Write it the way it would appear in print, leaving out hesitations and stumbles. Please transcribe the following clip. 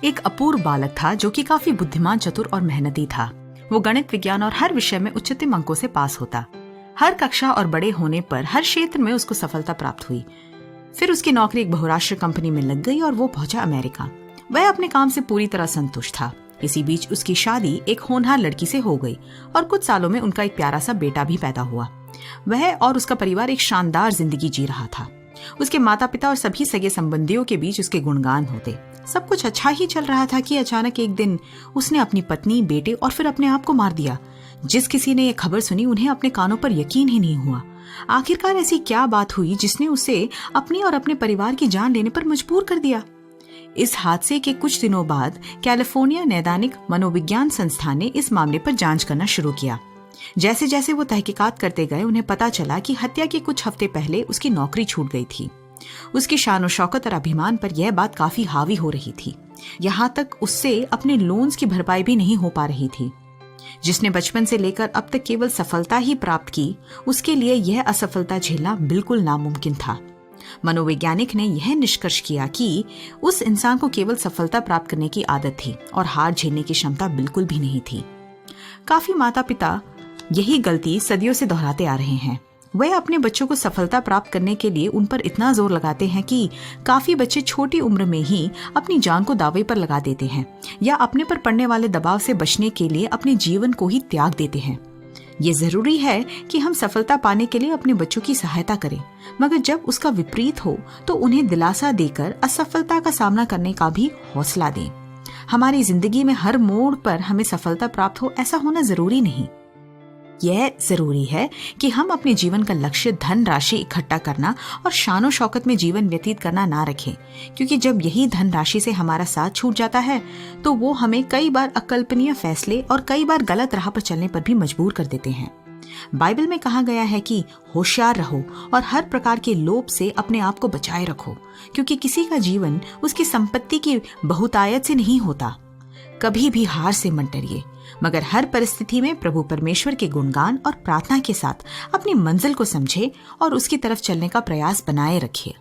एक अपूर्व बालक था जो कि काफी बुद्धिमान, चतुर और मेहनती था। वो गणित, विज्ञान और हर विषय में उच्चतम अंकों से पास होता। हर कक्षा और बड़े होने पर हर क्षेत्र में उसको सफलता प्राप्त हुई। फिर उसकी नौकरी एक बहुराष्ट्रीय कंपनी में लग गई और वो पहुंचा अमेरिका। वह अपने काम से पूरी तरह संतुष्ट था। इसी बीच उसकी शादी एक होनहार लड़की से हो गई और कुछ सालों में उनका एक प्यारा सा बेटा भी पैदा हुआ। वह और उसका परिवार एक शानदार जिंदगी जी रहा था। उसके माता पिता और सभी सगे संबंधियों के बीच उसके गुणगान होते। सब कुछ अच्छा ही चल रहा था कि अचानक एक दिन उसने अपनी पत्नी, बेटे और फिर अपने आप को मार दिया। जिस किसी ने यह खबर सुनी उन्हें अपने कानों पर यकीन ही नहीं हुआ। आखिरकार ऐसी क्या बात हुई जिसने उसे अपनी और अपने परिवार की जान लेने पर मजबूर कर दिया? इस हादसे के कुछ दिनों बाद कैलिफोर्निया नैदानिक मनोविज्ञान संस्थान ने इस मामले पर जांच करना शुरू किया। जैसे जैसे वो तहकीकात करते गए उन्हें पता चला कि हत्या के कुछ हफ्ते पहले उसकी नौकरी छूट गई थी। उसकी शान और शौकत और अभिमान पर यह बात काफी हावी हो रही थी। यहाँ तक उससे अपने लोन्स की भरपाई भी नहीं हो पा रही थी। जिसने बचपन से लेकर अब तक केवल सफलता ही प्राप्त की, उसके लिए यह असफलता झेलना बिल्कुल नामुमकिन था। मनोवैज्ञानिक ने यह निष्कर्ष किया कि उस इंसान को केवल सफलता प्राप्त करने की आदत थी और हार झेलने की क्षमता बिल्कुल भी नहीं थी। काफी माता पिता यही गलती सदियों से दोहराते आ रहे हैं। वह अपने बच्चों को सफलता प्राप्त करने के लिए उन पर इतना जोर लगाते हैं कि काफी बच्चे छोटी उम्र में ही अपनी जान को दावे पर लगा देते हैं या अपने पर पड़ने वाले दबाव से बचने के लिए अपने जीवन को ही त्याग देते हैं। ये जरूरी है कि हम सफलता पाने के लिए अपने बच्चों की सहायता करें, मगर जब उसका विपरीत हो तो उन्हें दिलासा देकर असफलता का सामना करने का भी हौसला दें। हमारी जिंदगी में हर मोड़ पर हमें सफलता प्राप्त हो ऐसा होना जरूरी नहीं। यह जरूरी है कि हम अपने जीवन का लक्ष्य धन राशि इकट्ठा करना और शानो शौकत में जीवन व्यतीत करना ना रखें, क्योंकि जब यही धन राशि से हमारा साथ छूट जाता है तो वो हमें कई बार अकल्पनीय फैसले और कई बार गलत राह पर चलने पर भी मजबूर कर देते हैं। बाइबल में कहा गया है कि होशियार रहो और हर प्रकार के लोभ से अपने आप को बचाए रखो, क्योंकि किसी का जीवन उसकी संपत्ति की बहुतायत से नहीं होता। कभी भी हार से मत डरिए, मगर हर परिस्थिति में प्रभु परमेश्वर के गुणगान और प्रार्थना के साथ अपनी मंजिल को समझे और उसकी तरफ चलने का प्रयास बनाए रखिए।